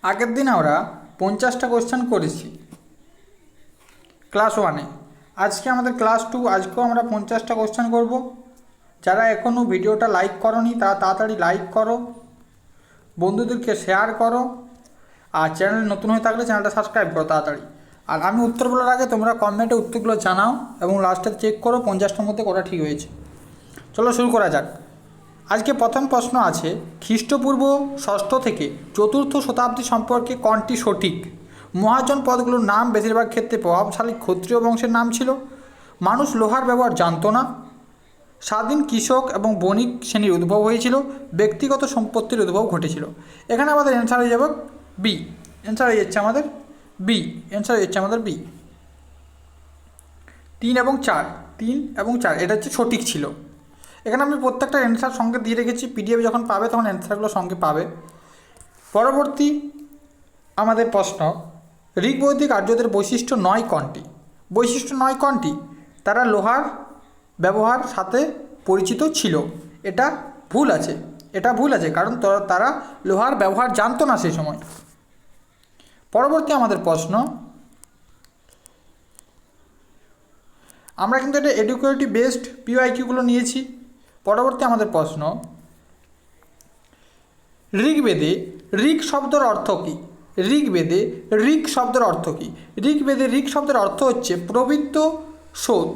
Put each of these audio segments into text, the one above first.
আগের দিন আমরা 50টা কোয়েশ্চেন করেছি ক্লাস 1-এ। আজকে আমাদের ক্লাস 2, আজকেও আমরা 50টা কোয়েশ্চেন করব। যারা এখনও ভিডিওটা লাইক করোনি তারা তাড়াতাড়ি লাইক করো, বন্ধুদেরকে শেয়ার করো, আর চ্যানেল নতুন হয়ে থাকলে চ্যানেলটা সাবস্ক্রাইব করো তাড়াতাড়ি। আর আমি উত্তর বলার আগে তোমরা কমেন্টে উত্তরগুলো জানাও এবং লাস্টে চেক করো 50টার মধ্যে কটা ঠিক হয়েছে। চলো শুরু করা যাক। আজকে প্রথম প্রশ্ন আছে, খ্রিস্টপূর্ব 6ষ্ঠ থেকে 4র্থ শতাব্দী সম্পর্কে কোনটি সঠিক? মহাজন পদগুলোর নাম বেশিরভাগ ক্ষেত্রে প্রভাবশালী ক্ষত্রিয় বংশের নাম ছিল। মানুষ লোহার ব্যবহার জানত না। স্বাধীন কৃষক এবং বণিক শ্রেণীর উদ্ভব হয়েছিল। ব্যক্তিগত সম্পত্তির উদ্ভব ঘটেছিল। এখানে আমাদের অ্যান্সার হয়ে যাবে বি। অ্যান্সার হয়ে যাচ্ছে আমাদের বি। অ্যান্সার হয়ে যাচ্ছে আমাদের বি। 3 এবং 4 এটা হচ্ছে সঠিক ছিল। এখানে আমি প্রত্যেকটা অ্যান্সার সঙ্গে দিয়ে রেখেছি, পিডিএফ যখন পাবে তখন অ্যান্সারগুলো সঙ্গে পাবে। পরবর্তী আমাদের প্রশ্ন, ঋগ্বৈদিক আর্যদের বৈশিষ্ট্য 9 কোনটি? বৈশিষ্ট্য 9 কোনটি? তারা লোহার ব্যবহার সাথে পরিচিত ছিল। এটা ভুল আছে, কারণ তারা লোহার ব্যবহার জানতো না সেই সময়। পরবর্তী আমাদের প্রশ্ন, আমরা কিন্তু এটা এডুকেটিভ বেসড পিওআইকিউগুলো নিয়েছি। পরবর্তী আমাদের প্রশ্ন, ঋগ্বেদে ঋগ শব্দের অর্থ কী? ঋগ্বেদে ঋগ শব্দের অর্থ কী? ঋগ্বেদে ঋগ শব্দের অর্থ হচ্ছে পবিত্র স্রোত।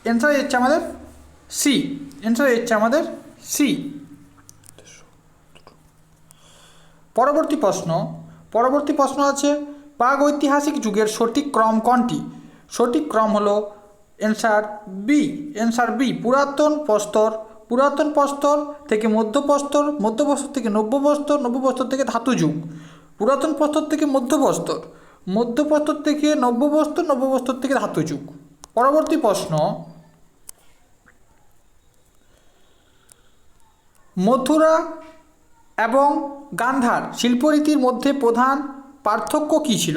অ্যান্সার হচ্ছে আমাদের সি। অ্যান্সার হচ্ছে আমাদের সি। পরবর্তী প্রশ্ন আছে, প্রাগৈতিহাসিক যুগের সঠিক ক্রম কোনটি? সঠিক ক্রম হলো অ্যান্সার বি। অ্যান্সার বি, পুরাতন প্রস্তর থেকে মধ্যপ্রস্তর, মধ্যপ্রস্তর থেকে নব্যপ্রস্তর, নব্যপ্রস্তর থেকে ধাতু যুগ, পুরাতন প্রস্তর থেকে মধ্যপ্রস্তর, মধ্যপ্রস্তর থেকে নব্যপ্রস্তর, নব্যপ্রস্তর থেকে ধাতু যুগ। পরবর্তী প্রশ্ন, মথুরা এবং গান্ধার শিল্পরীতির মধ্যে প্রধান পার্থক্য কী ছিল?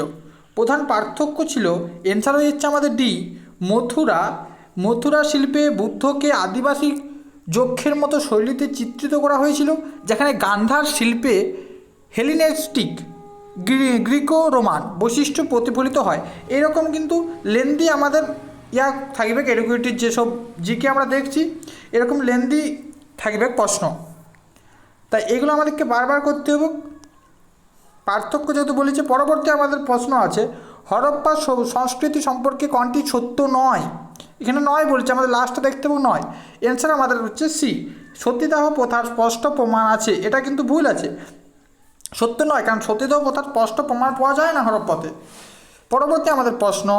প্রধান পার্থক্য ছিল, অ্যান্সার হয়ে যাচ্ছে আমাদের ডি, মথুরা শিল্পে বুদ্ধকে আদিবাসী যক্ষের মতো শৈলীতে চিত্রিত করা হয়েছিল, যেখানে গান্ধার শিল্পে হেলিনেস্টিক গ্রিকো রোমান বৈশিষ্ট্য প্রতিফলিত হয়। এরকম কিন্তু লেন্দি আমাদের থাকবে, এডুকেটিভ যেসব জিকে আমরা দেখছি এরকম লেন্দি থাকবে প্রশ্ন, তাই এগুলো আমাদেরকে বারবার করতে হবে। পার্থক্য যেহেতু বলেছে। পরবর্তী আমাদের প্রশ্ন আছে, হরপ্পা সংস্কৃতি সম্পর্কে কোনটি সত্য নয়? এখানে নয় বলছে, আমাদের লাস্টে দেখতে পাবো নয়। অ্যান্সার আমাদের হচ্ছে সি, সতীদাহ প্রথার স্পষ্ট প্রমাণ আছে। এটা কিন্তু ভুল আছে, সত্য নয়, কারণ সতীদাহ প্রথার স্পষ্ট প্রমাণ পাওয়া যায় না হরপ্পাতে। পরবর্তী আমাদের প্রশ্ন,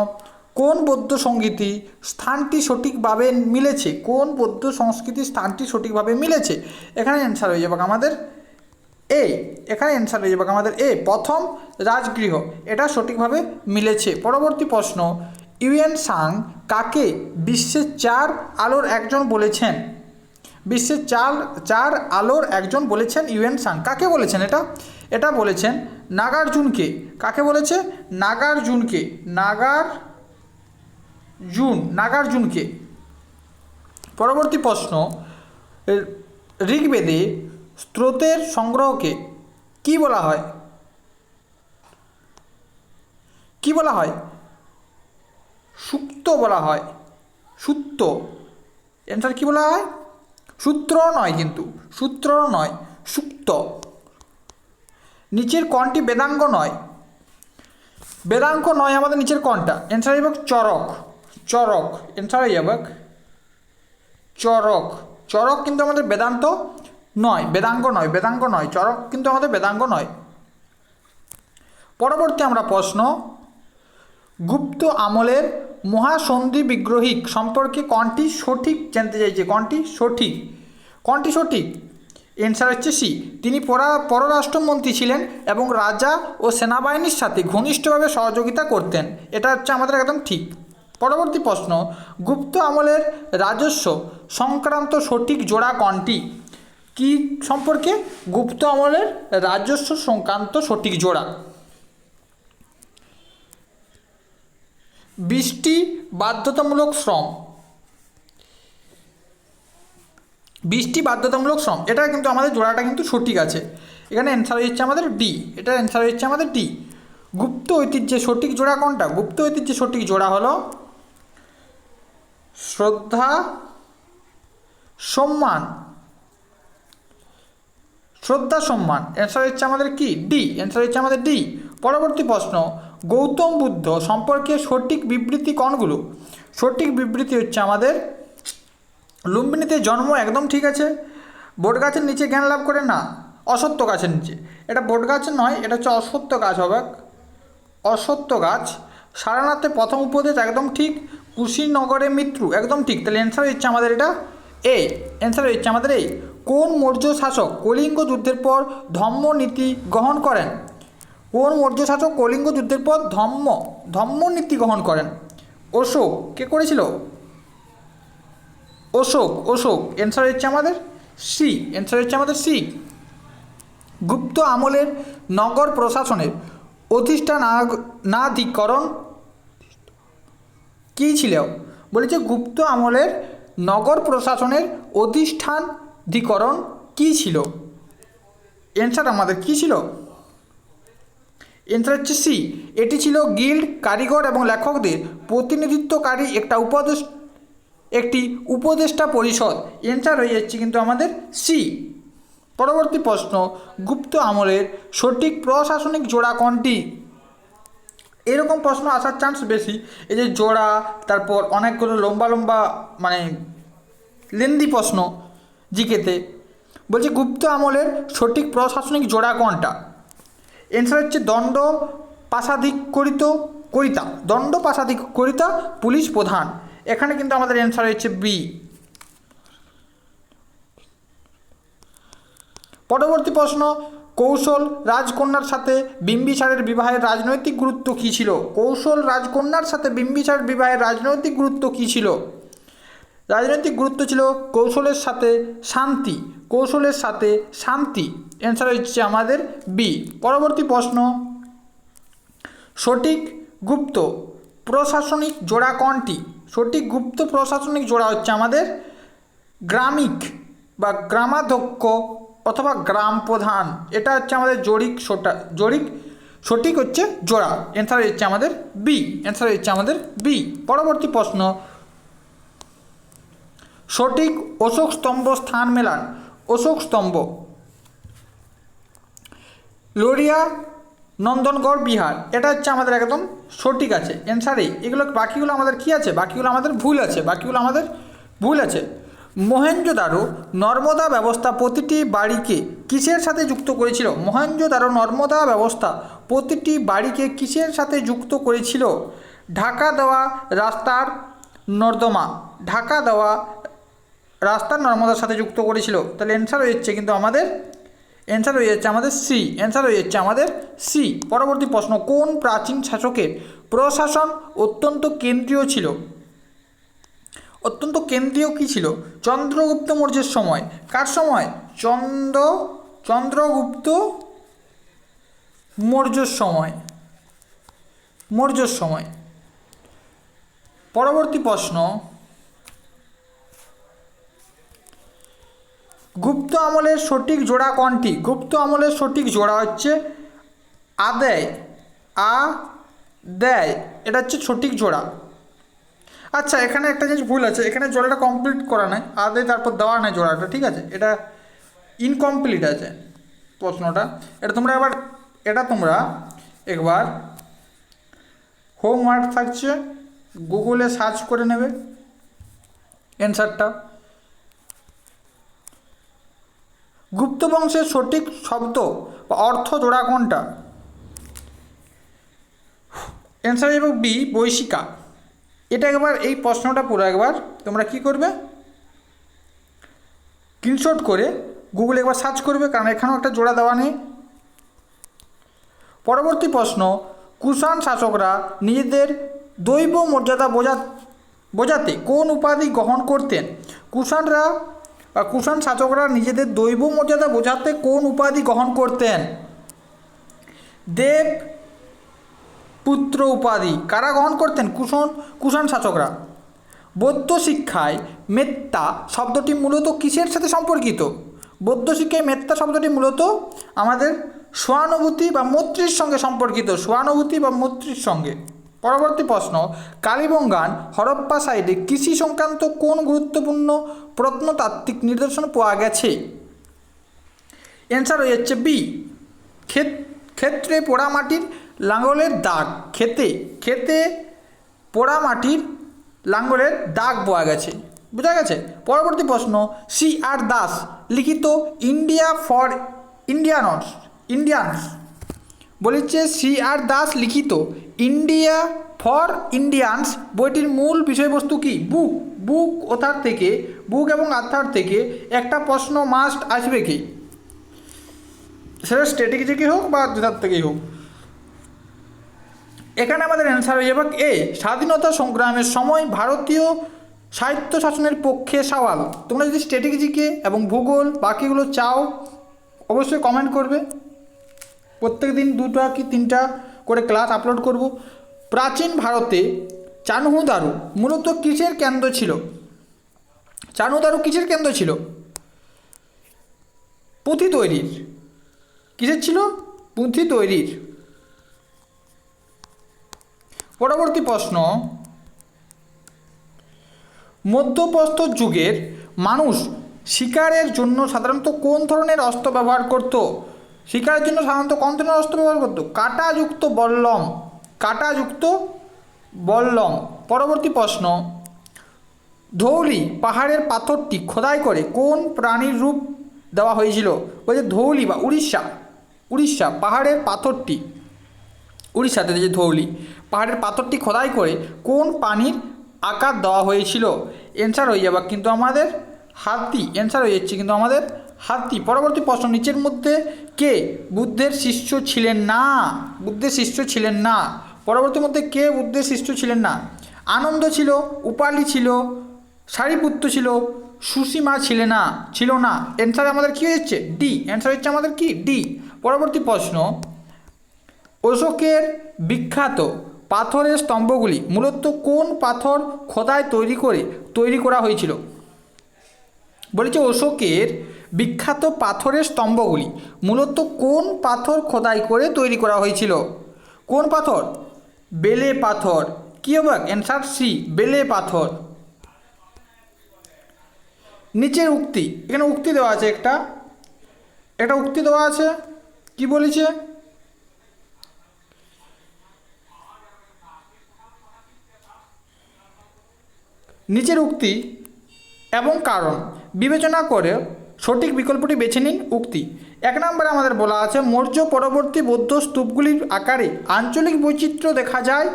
কোন বৌদ্ধ সংস্কৃতি স্থানটি সঠিকভাবে মিলেছে? কোন বৌদ্ধ সংস্কৃতির স্থানটি সঠিকভাবে মিলেছে? এখানে অ্যান্সার হয়ে যাবে আমাদের এ। এখানে অ্যান্সার হয়ে যাবে আমাদের এ, প্রথম রাজগৃহ, এটা সঠিকভাবে মিলেছে। পরবর্তী প্রশ্ন, ইউয়েন সাং কাকে বিশ্বের 4 আলোর একজন বলেছেন? বিশ্বের চার আলোর একজন বলেছেন ইউয়েন সাং, কাকে বলেছেন? এটা বলেছেন নাগার্জুনকে। কাকে বলেছে? নাগার্জুনকে। পরবর্তী প্রশ্ন, ঋগ্বেদে স্রোতের সংগ্রহকে কি বলা হয়? সূক্ত বলা হয়। সূত্র। অ্যান্সার কি বলা হয়? সূত্র নয়, কিন্তু সূত্র নয়, সূক্ত। নিচের কোনটি বেদাঙ্গ নয়? বেদাঙ্গ নয় আমাদের নিচের কোনটা? অ্যান্সার হয়ে যাবে চরক। অ্যান্সার হয়ে যাবে চরক কিন্তু আমাদের বেদাঙ্গ নয়। চরক কিন্তু আমাদের বেদাঙ্গ নয়। পরবর্তী আমরা প্রশ্ন, গুপ্ত আমলের মহাসন্ধি বিগ্রহিক সম্পর্কে কোনটি সঠিক জানতে চাইছে? কোনটি সঠিক? অ্যান্সার হচ্ছে সি, তিনি পররাষ্ট্রমন্ত্রী ছিলেন এবং রাজা ও সেনাবাহিনীর সাথে ঘনিষ্ঠভাবে সহযোগিতা করতেন। এটা হচ্ছে আমাদের একদম ঠিক। পরবর্তী প্রশ্ন, গুপ্ত আমলের রাজস্ব সংক্রান্ত সঠিক জোড়া কোনটি? কি সম্পর্কে? গুপ্ত আমলের রাজস্ব সংক্রান্ত সঠিক জোড়া 20টি বাধ্যতামূলক শ্রম। 20টি বাধ্যতামূলক শ্রম, এটা কিন্তু আমাদের জোড়াটা কিন্তু সঠিক আছে। এখানে অ্যান্সার হচ্ছে আমাদের ডি, এটা অ্যান্সার হচ্ছে আমাদের ডি। গুপ্ত ঐতিহ্যের সঠিক জোড়া কোনটা? গুপ্ত ঐতিহ্যের সঠিক জোড়া হলো শ্রদ্ধা সম্মান, শ্রদ্ধা সম্মান। অ্যান্সার হচ্ছে আমাদের কি? ডি, অ্যান্সার হচ্ছে আমাদের ডি। পরবর্তী প্রশ্ন, গৌতম বুদ্ধ সম্পর্কে সঠিক বিবৃতি কোনগুলো? সঠিক বিবৃতি হচ্ছে আমাদের লুম্বিনীতে জন্ম, একদম ঠিক আছে। বট গাছের নিচে জ্ঞান লাভ করে না, অসত্য গাছের নিচে। এটা বট গাছের নয়, এটা হচ্ছে অসত্য গাছ হবে, অসত্য গাছ। সারনাথে প্রথম উপদেশ, একদম ঠিক। কুশীনগরে মৃত্যু, একদম ঠিক। তাহলে অ্যান্সার হচ্ছে আমাদের এটা এ, অ্যান্সার হচ্ছে আমাদের এ। কোন মৌর্য শাসক কলিঙ্গ যুদ্ধের পর ধম্ম নীতি গ্রহণ করেন? কোন মৌর্য শাসক কলিঙ্গ যুদ্ধের পর ধম্ম নীতি গ্রহণ করেন? অশোক। কে করেছিল? অশোক। অ্যান্সার হচ্ছে আমাদের সি, অ্যান্সার হচ্ছে আমাদের সি। গুপ্ত আমলের নগর প্রশাসনের অধিষ্ঠানাধিকরণ কী ছিল? বলেছে গুপ্ত আমলের নগর প্রশাসনের অধিষ্ঠানাধিকরণ কী ছিল? অ্যান্সার আমাদের কী ছিল? অ্যান্সার হচ্ছে সি, এটি ছিল গিল্ড, কারিগর এবং লেখকদের প্রতিনিধিত্বকারী একটি উপদেষ্টা পরিষদ। অ্যান্সার হয়ে যাচ্ছে কিন্তু আমাদের সি। পরবর্তী প্রশ্ন, গুপ্ত আমলের সঠিক প্রশাসনিক জোড়া কোনটি? এরকম প্রশ্ন আসার চান্স বেশি। এই যে জোড়া, তারপর অনেকগুলো লম্বা মানে লেন্দি প্রশ্ন জিকেতে। বলছে গুপ্ত আমলের সঠিক প্রশাসনিক জোড়া কোনটা? অ্যান্সার হচ্ছে দণ্ড পাশাধিকারিতা পুলিশ প্রধান। এখানে কিন্তু আমাদের অ্যান্সার হচ্ছে বি। পরবর্তী প্রশ্ন, কৌশল রাজকন্যার সাথে বিম্বিসারের বিবাহের রাজনৈতিক গুরুত্ব কী ছিল? কৌশল রাজকন্যার সাথে বিম্বিসারের বিবাহের রাজনৈতিক গুরুত্ব কী ছিল? রাজনৈতিক গুরুত্ব ছিল কৌশলের সাথে শান্তি। অ্যান্সার হচ্ছে আমাদের বি। পরবর্তী প্রশ্ন, সঠিক গুপ্ত প্রশাসনিক জোড়া কোনটি? সঠিক গুপ্ত প্রশাসনিক জোড়া হচ্ছে আমাদের গ্রামিক বা গ্রামাধ্যক্ষ অথবা গ্রাম প্রধান। এটা হচ্ছে আমাদের জরিক সঠিক হচ্ছে জোড়া। অ্যান্সার হচ্ছে আমাদের বি, অ্যান্সার হচ্ছে আমাদের বি। পরবর্তী প্রশ্ন, সঠিক অশোক স্তম্ভ স্থান মেলান। অশোক স্তম্ভ লোরিয়া নন্দনগড় বিহার, এটা হচ্ছে আমাদের একদম সঠিক আছে, অ্যান্সারেই। এগুলো বাকিগুলো আমাদের কি আছে? বাকিগুলো আমাদের ভুল আছে। মহেঞ্জোদারো নর্মদা ব্যবস্থা প্রতিটি বাড়িকে কিসের সাথে যুক্ত করেছিল? মহেঞ্জোদারো নর্মদা ব্যবস্থা প্রতিটি বাড়িকে কিসের সাথে যুক্ত করেছিল? ঢাকা দেওয়া রাস্তার নর্মদার সাথে যুক্ত করেছিল। তাহলে অ্যান্সার হচ্ছে কিন্তু আমাদের সি। পরবর্তী প্রশ্ন, কোন প্রাচীন শাসকের প্রশাসন অত্যন্ত কেন্দ্রীয় ছিল? অত্যন্ত কেন্দ্রীয় কী ছিল? চন্দ্রগুপ্ত মৌর্যের সময়। কার সময়? চন্দ্রগুপ্ত মৌর্যের সময়। পরবর্তী প্রশ্ন, গুপ্ত আমলের সঠিক জোড়া কোনটি? গুপ্ত আমলের সঠিক জোড়া হচ্ছে আদায়, এটা হচ্ছে সঠিক জোড়া। আচ্ছা, এখানে একটা জিনিস ভুল আছে, এখানে জোড়াটা কমপ্লিট করা নাই, আদায় তারপর দেওয়া নাই জোড়াটা, ঠিক আছে? এটা ইনকমপ্লিট আছে প্রশ্নটা। এটা তোমরা একবার হোমওয়ার্ক থাকছে, গুগলে সার্চ করে নেবে অ্যান্সারটা। গুপ্ত বংশের সঠিক শব্দ বা অর্থ জোড়া কোনটা? অ্যান্সার এবং বি, বৈশিকা। এটা একবার এই প্রশ্নটা পুরো একবার তোমরা কি করবে? স্ক্রিনশট করে গুগলে একবার সার্চ করবে, কারণ এখানেও একটা জোড়া দেওয়া নেই। পরবর্তী প্রশ্ন, কুষাণ শাসকরা নিজেদের দৈব মর্যাদা বোঝাতে কোন উপাধি গ্রহণ করতেন? কুষাণ শাসকরা নিজেদের দৈব মর্যাদা বোঝাতে কোন উপাধি গ্রহণ করতেন? দেব পুত্র উপাধি। কারা গ্রহণ করতেন? কুষাণ শাসকরা। বৌদ্ধ শিক্ষায় মেত্তা শব্দটি মূলত কিসের সাথে সম্পর্কিত? বৌদ্ধ শিক্ষায় মেত্তা শব্দটি মূলত আমাদের সহানুভূতি বা মৈত্রীর সঙ্গে সম্পর্কিত, সহানুভূতি বা মৈত্রীর সঙ্গে। পরবর্তী প্রশ্ন, কালীবঙ্গান হরপ্পা সাইটে কৃষি সংক্রান্ত কোন গুরুত্বপূর্ণ প্রত্নতাত্ত্বিক নিদর্শন পাওয়া গেছে? অ্যান্সার হয়ে যাচ্ছে বি, ক্ষেত্রে পোড়ামাটির লাঙ্গলের দাগ। ক্ষেতে পোড়ামাটির লাঙ্গলের দাগ পাওয়া গেছে। বোঝা গেছে? পরবর্তী প্রশ্ন, C.R. দাস লিখিত ইন্ডিয়া ফর ইন্ডিয়ানস বলেছে C.R. দাস লিখিত ইন্ডিয়া ফর ইন্ডিয়ানস বইটির মূল বিষয়বস্তু কি? বুক অথার থেকে, বুক এবং আথার থেকে একটা প্রশ্ন মাস্ট আসবে কি, সেটা স্ট্র্যাটেজি হোক বা যেটার থেকেই হোক। এখানে আমাদের অ্যান্সার হয়ে যাবে এ, স্বাধীনতা সংগ্রামের সময় ভারতীয় সাহিত্য শাসনের পক্ষে সওয়াল। তোমরা যদি স্ট্র্যাটেজিকে এবং ভূগোল বাকিগুলো চাও অবশ্যই কমেন্ট করবে। প্রত্যেক দিন 2টা কি 3টা করে ক্লাস আপলোড করব। প্রাচীন ভারতে চানহুদারু মূলত কিসের কেন্দ্র ছিল? চানহুদারু কিসের কেন্দ্র ছিল? পুঁথি তৈরির। কিসের ছিল? পুঁথি তৈরির। পরবর্তী প্রশ্ন, মধ্যপ্রস্তর যুগের মানুষ শিকারের জন্য সাধারণত কোন ধরনের অস্ত্র ব্যবহার করত? শিকারের জন্য সাধারণত কোন ধরনের অস্ত্র ব্যবহার করত? কাঁটাযুক্ত বল্লম। পরবর্তী প্রশ্ন, ধৌলি পাহাড়ের পাথরটি খোদাই করে কোন প্রাণীর রূপ দেওয়া হয়েছিল? বলছে ধৌলি বা উড়িষ্যা পাহাড়ের পাথরটি, উড়িষ্যাতে যে ধৌলি পাহাড়ের পাথরটি খোদাই করে কোন প্রাণীর আকার দেওয়া হয়েছিল? অ্যান্সার হয়ে যাবে কিন্তু আমাদের হাতি। অ্যান্সার হয়ে যাচ্ছে কিন্তু আমাদের হাতি। পরবর্তী প্রশ্ন, নিচের মধ্যে কে বুদ্ধের শিষ্য ছিলেন না? পরবর্তী মধ্যে কে বুদ্ধের শিষ্য ছিলেন না? আনন্দ ছিল, উপালি ছিল, সারিপুত্র ছিল, সুসীমা ছিল না। অ্যান্সার আমাদের কী হচ্ছে? ডি। অ্যান্সার হচ্ছে আমাদের কি? ডি। পরবর্তী প্রশ্ন, অশোকের বিখ্যাত পাথরের স্তম্ভগুলি মূলত কোন পাথর খোদাই তৈরি করা হয়েছিল? বলেছে অশোকের বিখ্যাত পাথরের স্তম্ভগুলি মূলত কোন পাথর খোদাই করে তৈরি করা হয়েছিল? কোন পাথর? বেলে পাথর। কী হবে? অ্যান্সার সি, বেলে পাথর। নিচের উক্তি, এখানে উক্তি দেওয়া আছে, একটা উক্তি দেওয়া আছে। কি বলেছে? নিচের উক্তি এবং কারণ বিবেচনা করে সঠিক বিকল্পটি বেছে নিন। উক্তি 1 নম্বরে আমাদের বলা আছে, মৌর্য পরবর্তী বৌদ্ধ স্তূপগুলির আকারে আঞ্চলিক বৈচিত্র্য দেখা যায়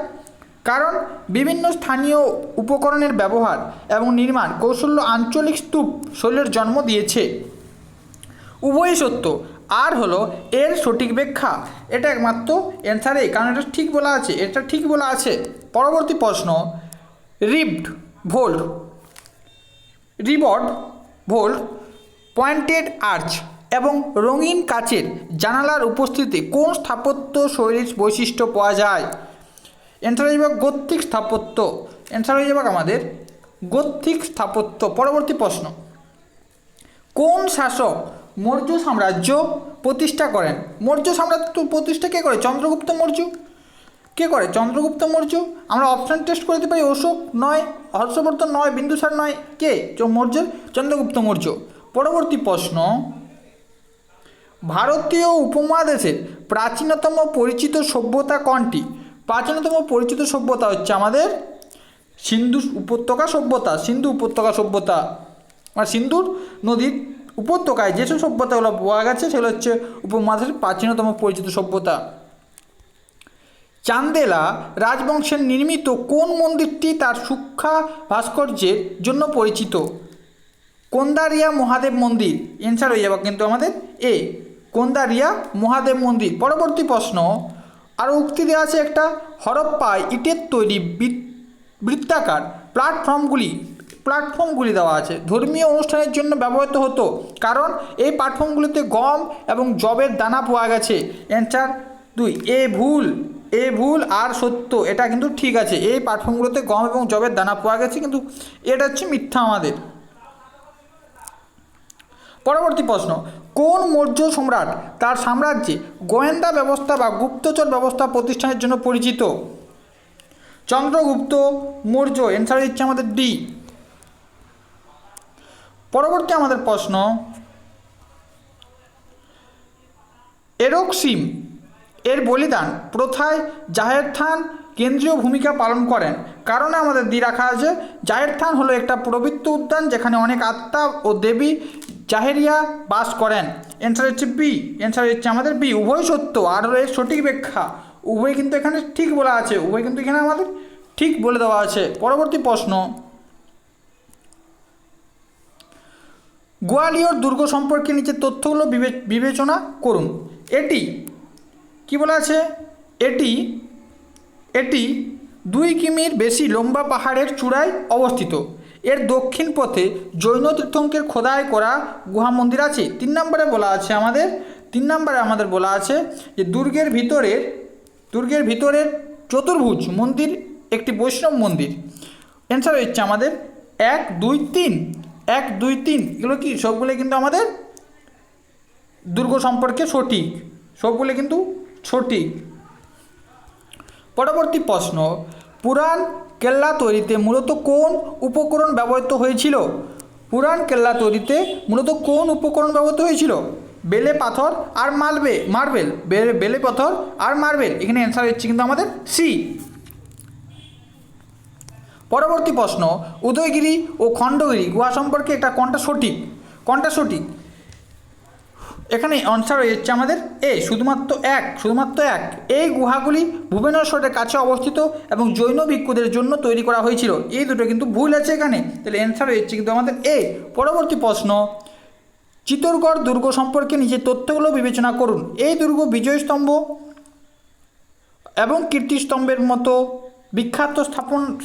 কারণ বিভিন্ন স্থানীয় উপকরণের ব্যবহার এবং নির্মাণ কৌশল আঞ্চলিক স্তূপ শৈলীর জন্ম দিয়েছে। উভয়ই সত্য, আর হলো এর সঠিক ব্যাখ্যা। এটা একমাত্র অ্যান্সারে, কারণ এটা ঠিক বলা আছে। পরবর্তী প্রশ্ন, রিবড ভোল্ট পয়েন্টেড আর্চ এবং রঙিন কাচের জানালার উপস্থিতিতে কোন স্থাপত্য শৈলীর বৈশিষ্ট্য পাওয়া যায়? অ্যান্সার হয়ে যাবে গথিক স্থাপত্য। অ্যান্সার হয়ে যাবে আমাদের গথিক স্থাপত্য। পরবর্তী প্রশ্ন, কোন শাসক মৌর্য সাম্রাজ্য প্রতিষ্ঠা করেন? মৌর্য সাম্রাজ্য প্রতিষ্ঠা কে করে? চন্দ্রগুপ্ত মৌর্য। কে করে? চন্দ্রগুপ্ত মৌর্য। আমরা অপশান টেস্ট করে দিতে পারি, অশোক নয়, হর্ষবর্ধন নয়, বিন্দুসার নয়, কে? মৌর্যের চন্দ্রগুপ্ত মৌর্য। পরবর্তী প্রশ্ন, ভারতীয় উপমহাদেশের প্রাচীনতম পরিচিত সভ্যতা কোনটি? প্রাচীনতম পরিচিত সভ্যতা হচ্ছে আমাদের সিন্ধু উপত্যকা সভ্যতা। আর সিন্ধুর নদীর উপত্যকায় যেসব সভ্যতাগুলো পাওয়া গেছে সেগুলো হচ্ছে উপমহাদেশের প্রাচীনতম পরিচিত সভ্যতা। চান্দেলা রাজবংশের নির্মিত কোন মন্দিরটি তার সূক্ষ্ম ভাস্কর্যের জন্য পরিচিত? কোন্দারিয়া মহাদেব মন্দির। অ্যান্সার হয়ে যাবে কিন্তু আমাদের এ, কোন্দারিয়া মহাদেব মন্দির। পরবর্তী প্রশ্ন, আরও উক্তি দেওয়া আছে একটা, হরপ্পায় ইটের তৈরি বৃত্তাকার প্ল্যাটফর্মগুলি দেওয়া আছে ধর্মীয় অনুষ্ঠানের জন্য ব্যবহৃত হতো কারণ এই প্ল্যাটফর্মগুলিতে গম এবং যবের দানা পাওয়া গেছে। অ্যান্সার 2, এ ভুল। এ ভুল আর সত্য, এটা কিন্তু ঠিক আছে। এই প্ল্যাটফর্মগুলোতে গম এবং জবের দানা পাওয়া গেছে, কিন্তু এটা হচ্ছে মিথ্যা আমাদের। পরবর্তী প্রশ্ন, কোন মৌর্য সম্রাট তার সাম্রাজ্যে গোয়েন্দা ব্যবস্থা বা গুপ্তচর ব্যবস্থা প্রতিষ্ঠানের জন্য পরিচিত? চন্দ্রগুপ্ত মৌর্য। অ্যান্সার হচ্ছে আমাদের ডি। পরবর্তী আমাদের প্রশ্ন, এরোকসিম এর বলিদান প্রথায় জাহের থান কেন্দ্রীয় ভূমিকা পালন করেন? কারণে আমাদের দিয়ে রাখা আছে জাহের থান হলো একটা পবিত্র উদ্যান যেখানে অনেক আত্মা ও দেবী জাহেরিয়া বাস করেন। অ্যান্সার হচ্ছে বি। অ্যান্সার হচ্ছে আমাদের বি। উভয় সত্য আর হলো এর সঠিক ব্যাখ্যা। উভয় কিন্তু এখানে ঠিক বলা আছে, উভয় কিন্তু এখানে আমাদের ঠিক বলে দেওয়া আছে। পরবর্তী প্রশ্ন, গোয়ালিয়র দুর্গ সম্পর্কে নিচের তথ্যগুলো বিবেচনা করুন। এটি কি বলা আছে? এটি 2 কিমির বেশি লম্বা পাহাড়ের চূড়ায় অবস্থিত। এর দক্ষিণ পথে জৈন তীর্থঙ্করের খোদাই করা গুহা মন্দির আছে। 3 নম্বরে আমাদের বলা আছে যে দুর্গের ভিতরের চতুর্ভুজ মন্দির একটি বৈষ্ণব মন্দির। অ্যান্সার হচ্ছে আমাদের 1, 2, 3। 1, 2, 3 এগুলো কি সবগুলো কিন্তু আমাদের দুর্গ সম্পর্কে সঠিক, সবগুলো কিন্তু সঠিক। পরবর্তী প্রশ্ন, পুরাণ কেল্লা তৈরিতে মূলত কোন উপকরণ ব্যবহৃত হয়েছিল? পুরাণ কেল্লা তৈরিতে মূলত কোন উপকরণ ব্যবহৃত হয়েছিল? বেলে পাথর আর মার্বেল। বেলে পাথর আর মার্বেল। এখানে অ্যান্সার হচ্ছে কিন্তু আমাদের সি। পরবর্তী প্রশ্ন, উদয়গিরি ও খণ্ডগিরি গুহা সম্পর্কে কোনটা সঠিক? এখানে অ্যান্সার হচ্ছে আমাদের এ, শুধুমাত্র এক। এই গুহাগুলি ভুবনেশ্বরের কাছে অবস্থিত এবং জৈন ভিক্ষুদের জন্য তৈরি করা হয়েছিল। এই দুটো কিন্তু ভুল আছে এখানে, তাহলে অ্যান্সার হচ্ছে কিন্তু আমাদের এ। পরবর্তী প্রশ্ন, চিত্তরগড় দুর্গ সম্পর্কে নিচের তথ্যগুলো বিবেচনা করুন। এই দুর্গ বিজয়স্তম্ভ এবং কীর্তিস্তম্ভের মতো বিখ্যাত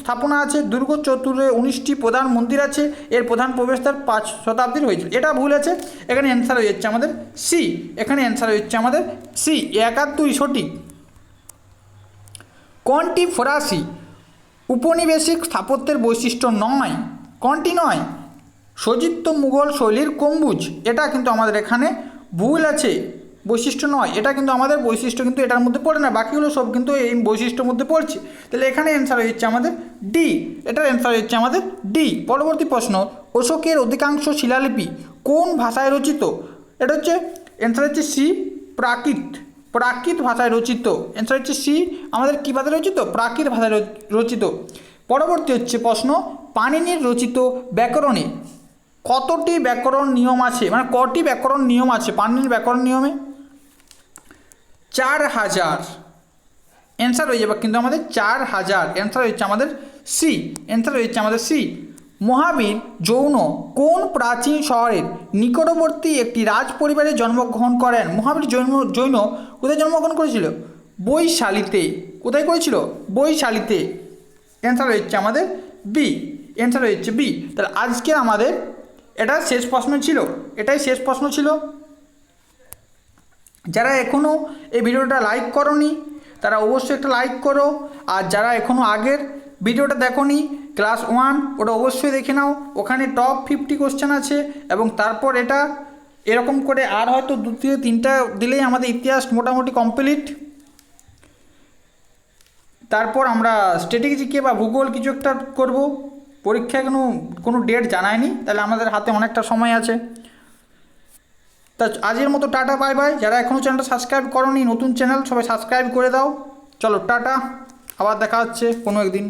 স্থাপনা আছে। দুর্গ চত্বরে 19টি প্রধান মন্দির আছে। এর প্রধান প্রবেশদ্বার 5 শতাব্দীর হয়েছিল। এটা ভুল আছে, এখানে অ্যান্সার হয়ে যাচ্ছে আমাদের সি। 1 আর 2 সঠিক। কোনটি ফরাসি উপনিবেশিক স্থাপত্যের বৈশিষ্ট্য নয়? কোনটি নয়? সজিত্য মুঘল শৈলীর গম্বুজ, এটা কিন্তু আমাদের এখানে ভুল আছে, বৈশিষ্ট্য নয়। এটা কিন্তু আমাদের বৈশিষ্ট্য কিন্তু এটার মধ্যে পড়ে না, বাকিগুলো সব কিন্তু এই বৈশিষ্ট্যের মধ্যে পড়ছে। তাহলে এখানে অ্যান্সার হচ্ছে আমাদের ডি। এটার অ্যান্সার হচ্ছে আমাদের ডি। পরবর্তী প্রশ্ন, অশোকের অধিকাংশ শিলালিপি কোন ভাষায় রচিত? এটা হচ্ছে অ্যান্সার হচ্ছে সি, প্রাকৃত ভাষায় রচিত। অ্যান্সার হচ্ছে সি, আমাদের কী ভাষায় রচিত? প্রাকৃত ভাষায় রচিত। পরবর্তী হচ্ছে প্রশ্ন, পাণিনির রচিত ব্যাকরণে কতটি ব্যাকরণ নিয়ম আছে? মানে কটি ব্যাকরণ নিয়ম আছে পাণিনির ব্যাকরণ নিয়মে? 4000। অ্যান্সার হয়ে যাবে কিন্তু আমাদের 4000। অ্যান্সার হচ্ছে আমাদের সি। মহাবীর জৈন কোন প্রাচীন শহরের নিকটবর্তী একটি রাজ পরিবারে জন্মগ্রহণ করেন? মহাবীর জৈন কোথায় জন্মগ্রহণ করেছিল? বৈশালীতে। কোথায় করেছিল? বৈশালীতে। অ্যান্সার হচ্ছে আমাদের বি। তাহলে আজকে আমাদের এটাই শেষ প্রশ্ন ছিল। যারা এখনও এই ভিডিওটা লাইক করোনি তারা অবশ্যই একটা লাইক করো, আর যারা এখনও আগের ভিডিওটা দেখোনি ক্লাস 1 ওটা অবশ্যই দেখে নাও। ওখানে টপ 50 কোশ্চেন আছে, এবং তারপর এটা এরকম করে আর হয়তো 2 থেকে 3টা দিলেই আমাদের ইতিহাস মোটামুটি কমপ্লিট। তারপর আমরা স্ট্র্যাটেজিকে বা ভূগোল কিছু একটা করব। পরীক্ষায় কোনো ডেট জানায়নি, তাহলে আমাদের হাতে অনেকটা সময় আছে। তা আজকের মতো টাটা, বাই বাই। যারা এখনও চ্যানেলটা সাবস্ক্রাইব করোনি, নতুন চ্যানেল, সবাই সাবস্ক্রাইব করে দাও। চলো টাটা, আবার দেখা হচ্ছে কোনো একদিন।